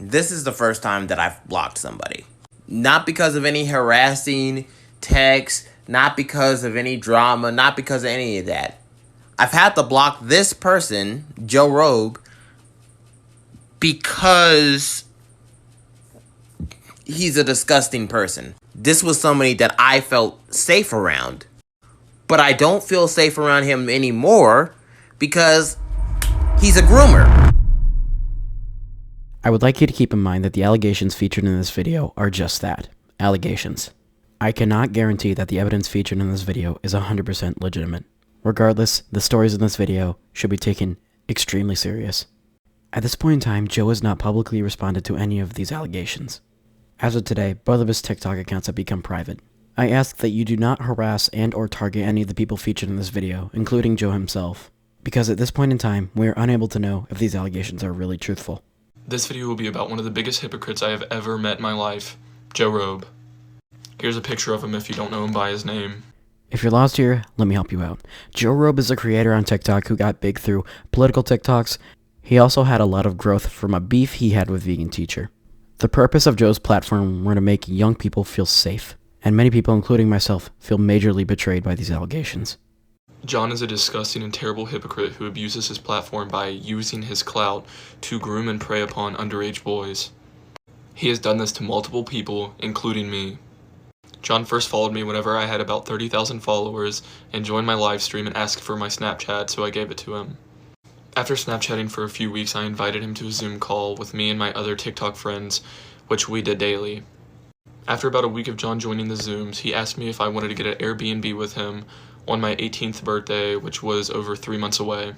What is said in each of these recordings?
This is the first time that I've blocked somebody. Not because of any harassing text, not because of any drama, not because of any of that. I've had to block this person, Jorobe, because he's a disgusting person. This was somebody that I felt safe around. But I don't feel safe around him anymore because he's a groomer. I would like you to keep in mind that the allegations featured in this video are just that, allegations. I cannot guarantee that the evidence featured in this video is 100% legitimate. Regardless, the stories in this video should be taken extremely serious. At this point in time, Joe has not publicly responded to any of these allegations. As of today, both of his TikTok accounts have become private. I ask that you do not harass and or target any of the people featured in this video, including Joe himself, because at this point in time, we are unable to know if these allegations are really truthful. This video will be about one of the biggest hypocrites I have ever met in my life, Jorobe. Here's a picture of him if you don't know him by his name. If you're lost here, let me help you out. Jorobe is a creator on TikTok who got big through political TikToks. He also had a lot of growth from a beef he had with Vegan Teacher. The purpose of Joe's platform were to make young people feel safe, and many people, including myself, feel majorly betrayed by these allegations. John is a disgusting and terrible hypocrite who abuses his platform by using his clout to groom and prey upon underage boys. He has done this to multiple people, including me. John first followed me whenever I had about 30,000 followers and joined my live stream and asked for my Snapchat, so I gave it to him. After Snapchatting for a few weeks, I invited him to a Zoom call with me and my other TikTok friends, which we did daily. After about a week of John joining the Zooms, he asked me if I wanted to get an Airbnb with him on my 18th birthday, which was over 3 months away.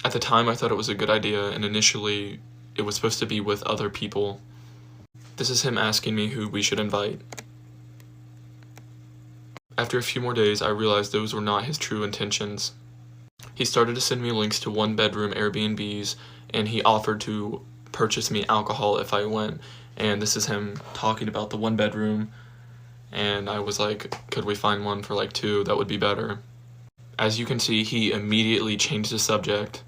At the time, I thought it was a good idea, and initially, it was supposed to be with other people. This is him asking me who we should invite. After a few more days, I realized those were not his true intentions. He started to send me links to one-bedroom Airbnbs, and he offered to purchase me alcohol if I went, and this is him talking about the one-bedroom, and I was like, could we find one for like 2? That would be better. As you can see, he immediately changed the subject.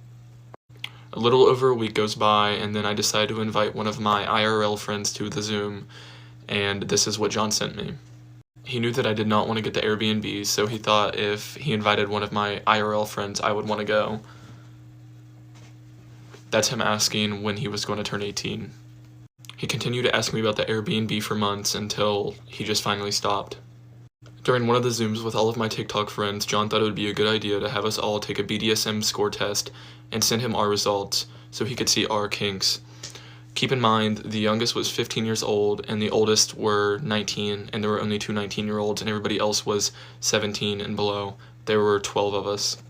A little over a week goes by, and then I decide to invite one of my IRL friends to the Zoom, and this is what John sent me. He knew that I did not want to get the Airbnb, so he thought if he invited one of my IRL friends, I would want to go. That's him asking when he was going to turn 18. He continued to ask me about the Airbnb for months until he just finally stopped. During one of the Zooms with all of my TikTok friends, John thought it would be a good idea to have us all take a BDSM score test and send him our results so he could see our kinks. Keep in mind, the youngest was 15 years old and the oldest were 19, and there were only 2 19-year-olds and everybody else was 17 and below. There were 12 of us.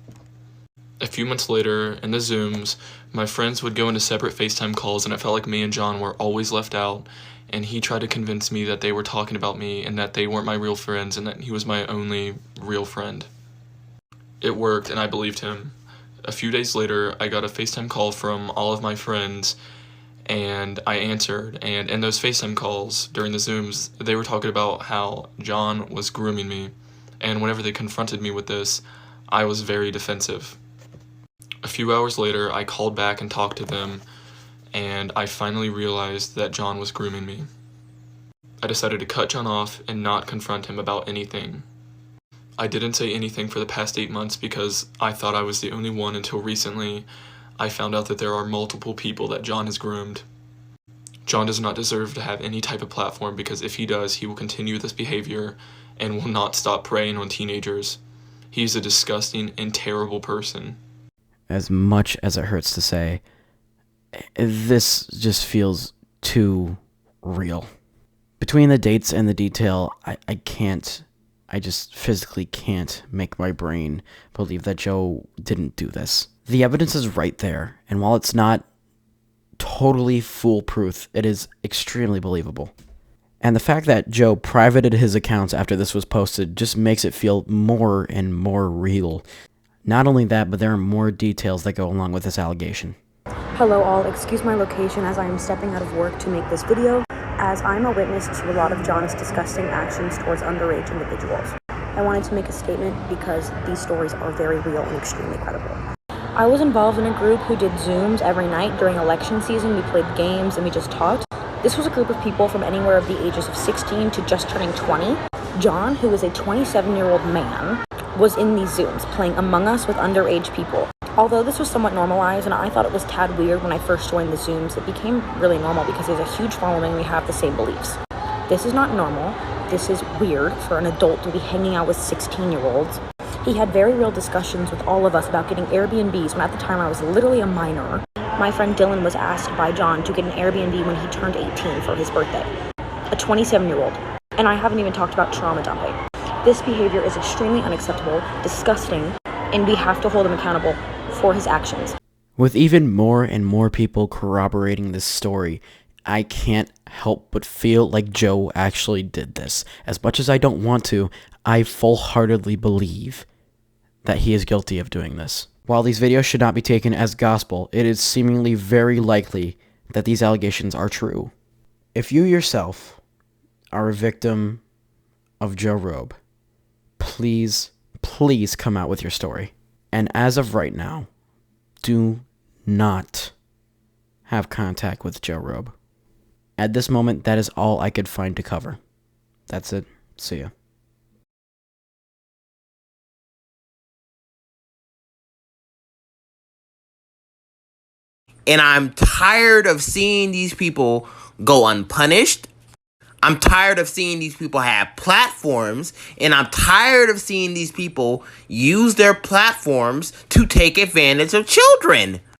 A few months later, in the Zooms, my friends would go into separate FaceTime calls, and it felt like me and John were always left out, and he tried to convince me that they were talking about me and that they weren't my real friends and that he was my only real friend. It worked, and I believed him. A few days later, I got a FaceTime call from all of my friends, and I answered, and in those FaceTime calls, during the Zooms, they were talking about how John was grooming me, and whenever they confronted me with this, I was very defensive. A few hours later, I called back and talked to them, and I finally realized that John was grooming me. I decided to cut John off and not confront him about anything. I didn't say anything for the past 8 months because I thought I was the only one until recently I found out that there are multiple people that John has groomed. John does not deserve to have any type of platform because if he does, he will continue this behavior and will not stop preying on teenagers. He's a disgusting and terrible person. As much as it hurts to say, this just feels too real. Between the dates and the detail, I just physically can't make my brain believe that Joe didn't do this. The evidence is right there, and while it's not totally foolproof, it is extremely believable. And the fact that Joe privated his accounts after this was posted just makes it feel more and more real. Not only that, but there are more details that go along with this allegation. Hello all, excuse my location as I am stepping out of work to make this video, as I'm a witness to a lot of John's disgusting actions towards underage individuals. I wanted to make a statement because these stories are very real and extremely credible. I was involved in a group who did Zooms every night during election season. We played games and we just talked. This was a group of people from anywhere of the ages of 16 to just turning 20. John, who is a 27-year-old man, was in these Zooms playing Among Us with underage people. Although this was somewhat normalized and I thought it was tad weird when I first joined the Zooms, it became really normal because there's a huge following and we have the same beliefs. This is not normal. This is weird for an adult to be hanging out with 16-year-olds. He had very real discussions with all of us about getting Airbnbs when at the time I was literally a minor. My friend Dylan was asked by John to get an Airbnb when he turned 18 for his birthday. A 27-year-old. And I haven't even talked about trauma dumping. This behavior is extremely unacceptable, disgusting, and we have to hold him accountable for his actions. With even more and more people corroborating this story, I can't help but feel like Joe actually did this. As much as I don't want to, I full-heartedly believe that he is guilty of doing this. While these videos should not be taken as gospel, it is seemingly very likely that these allegations are true. If you yourself are a victim of Jorobe, please come out with your story. And as of right now, do not have contact with Jorobe. At this moment, that is all I could find to cover. That's it. See ya. And I'm tired of seeing these people go unpunished. I'm tired of seeing these people have platforms. And I'm tired of seeing these people use their platforms to take advantage of children.